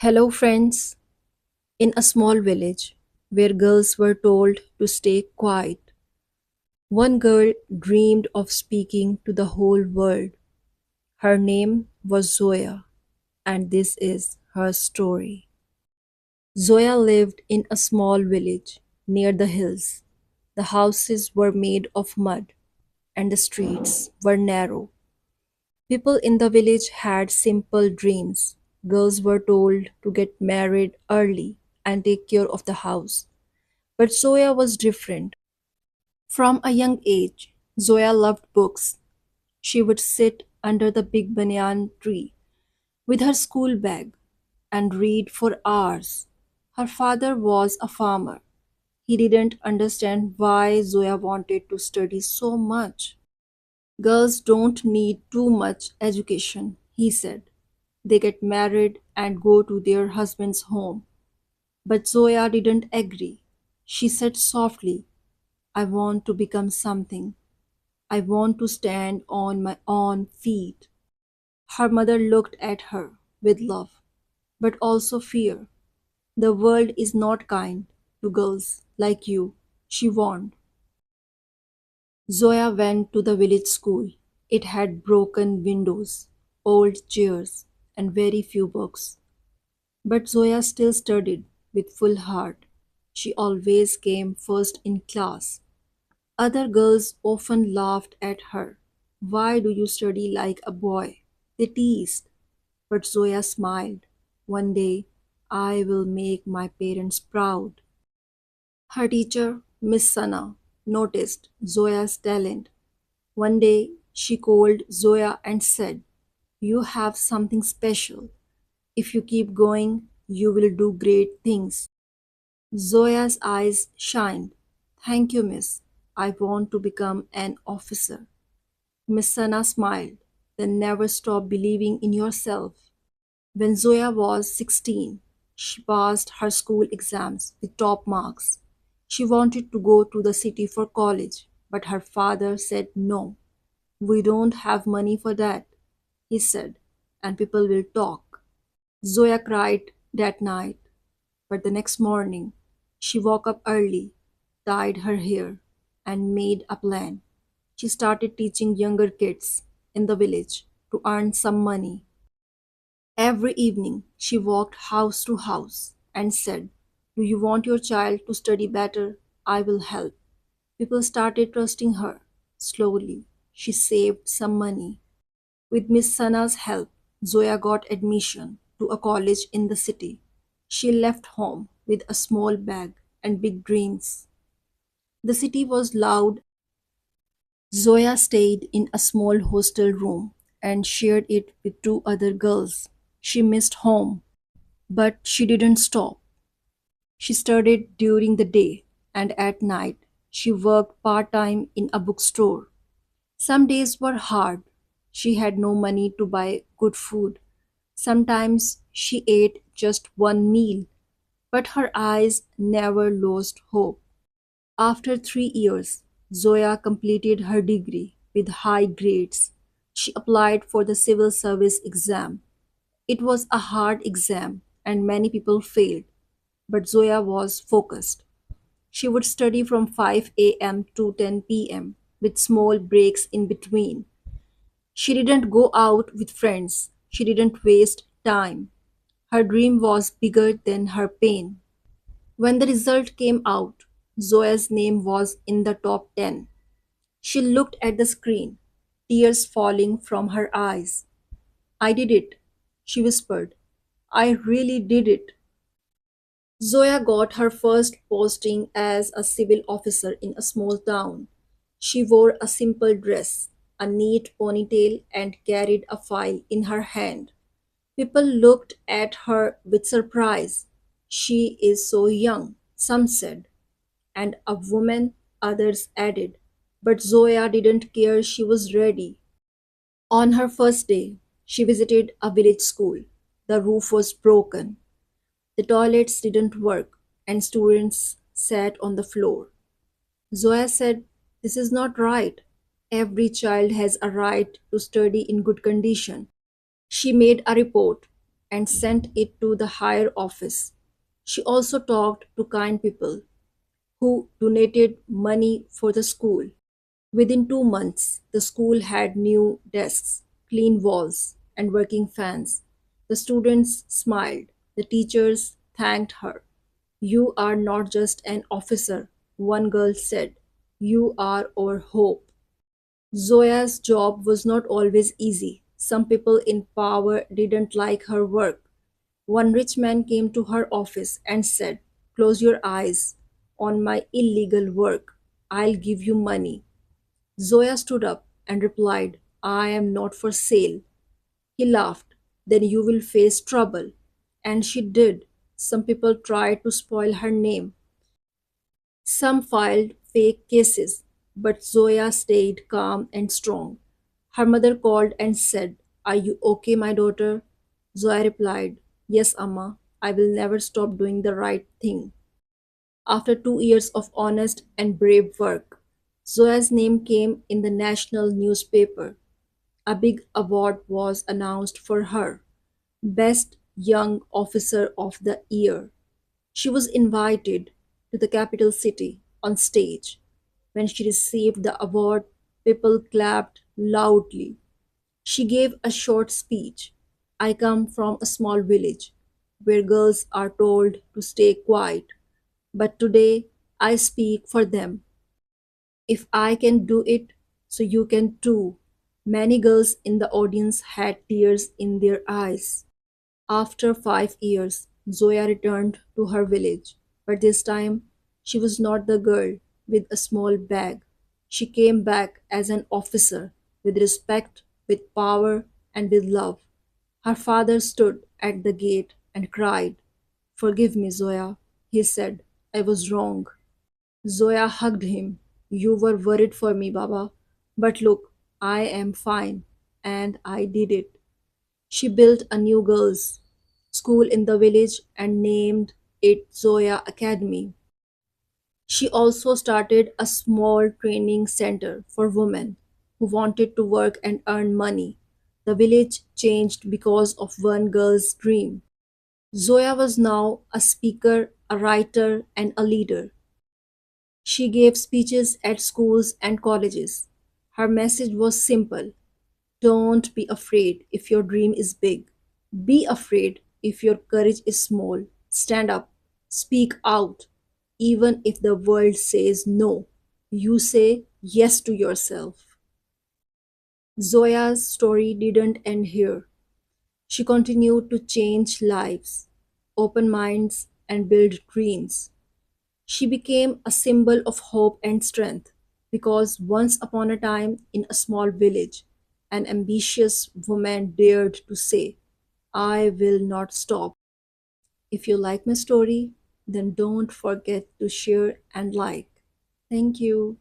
Hello, friends. In a small village where girls were told to stay quiet, one girl dreamed of speaking to the whole world. Her name was Zoya, and this is her story. Zoya lived in a small village near the hills. The houses were made of mud, and the streets were narrow. People in the village had simple dreams. Girls were told to get married early and take care of the house. But Zoya was different. From a young age, Zoya loved books. She would sit under the big banyan tree with her school bag and read for hours. Her father was a farmer. He didn't understand why Zoya wanted to study so much. Girls don't need too much education, he said. They get married and go to their husband's home. But Zoya didn't agree. She said softly, I want to become something. I want to stand on my own feet. Her mother looked at her with love, but also fear. The world is not kind to girls like you, she warned. Zoya went to the village school. It had broken windows, old chairs, and very few books. But Zoya still studied with full heart. She always came first in class. Other girls often laughed at her. Why do you study like a boy? They teased. But Zoya smiled. One day I will make my parents proud. Her teacher, Miss Sana, noticed Zoya's talent. One day she called Zoya and said, you have something special. If you keep going, you will do great things. Zoya's eyes shined. Thank you, miss. I want to become an officer. Miss Sana smiled. Then never stop believing in yourself. When Zoya was 16, she passed her school exams with top marks. She wanted to go to the city for college, but her father said no. We don't have money for that, he said, and people will talk. Zoya cried that night, but the next morning she woke up early, dyed her hair, and made a plan. She started teaching younger kids in the village to earn some money. Every evening she walked house to house and said, do you want your child to study better? I will help. People started trusting her. Slowly, she saved some money. With Miss Sana's help, Zoya got admission to a college in the city. She left home with a small bag and big dreams. The city was loud. Zoya stayed in a small hostel room and shared it with two other girls. She missed home, but she didn't stop. She studied during the day, and at night she worked part time in a bookstore. Some days were hard. She had no money to buy good food. Sometimes she ate just one meal, but her eyes never lost hope. After 3 years, Zoya completed her degree with high grades. She applied for the civil service exam. It was a hard exam and many people failed, but Zoya was focused. She would study from 5 a.m. to 10 p.m. with small breaks in between. She didn't go out with friends. She didn't waste time. Her dream was bigger than her pain. When the result came out, Zoya's name was in the top 10. She looked at the screen, tears falling from her eyes. I did it, she whispered. I really did it. Zoya got her first posting as a civil officer in a small town. She wore a simple dress, a neat ponytail, and carried a file in her hand. People looked at her with surprise. She is so young, some said, and a woman, others added. But Zoya didn't care, she was ready. On her first day, she visited a village school. The roof was broken, the toilets didn't work, and students sat on the floor. Zoya said, this is not right. Every child has a right to study in good condition. She made a report. and sent it to the higher office. She also talked to kind people who donated money for the school. Within 2 months, the school had new desks, clean walls, and working fans. The students smiled. The teachers thanked her. You are not just an officer, one girl said. You are our hope. Zoya's job was not always easy. Some people in power didn't like her work. One rich man came to her office and said, close your eyes on my illegal work. I'll give you money. Zoya stood up and replied, I am not for sale. He laughed. Then you will face trouble. And she did. Some people tried to spoil her name. Some filed fake cases, but Zoya stayed calm and strong. Her mother called and said, are you okay, my daughter? Zoya replied, yes, Amma. I will never stop doing the right thing. After 2 years of honest and brave work, Zoya's name came in the national newspaper. A big award was announced for her, Best Young Officer of the Year. She was invited to the capital city on stage. When she received the award, people clapped loudly. She gave a short speech. I come from a small village where girls are told to stay quiet, but today I speak for them. If I can do it, so you can too. Many girls in the audience had tears in their eyes. After 5 years, Zoya returned to her village, but this time she was not the girl with a small bag. She came back as an officer with respect, with power, and with love. Her father stood at the gate and cried, forgive me, Zoya. He said, I was wrong. Zoya hugged him. You were worried for me, Baba. But look, I am fine. And I did it. She built a new girls' school in the village and named it Zoya Academy. She also started a small training center for women who wanted to work and earn money. The village changed because of one girl's dream. Zoya was now a speaker, a writer, and a leader. She gave speeches at schools and colleges. Her message was simple: don't be afraid if your dream is big. Be afraid if your courage is small. Stand up, speak out. Even if the world says no, you say yes to yourself. Zoya's story didn't end here. She continued to change lives, open minds, and build dreams. She became a symbol of hope and strength because once upon a time in a small village, an ambitious woman dared to say, I will not stop. If you like my story, then don't forget to share and like. Thank you.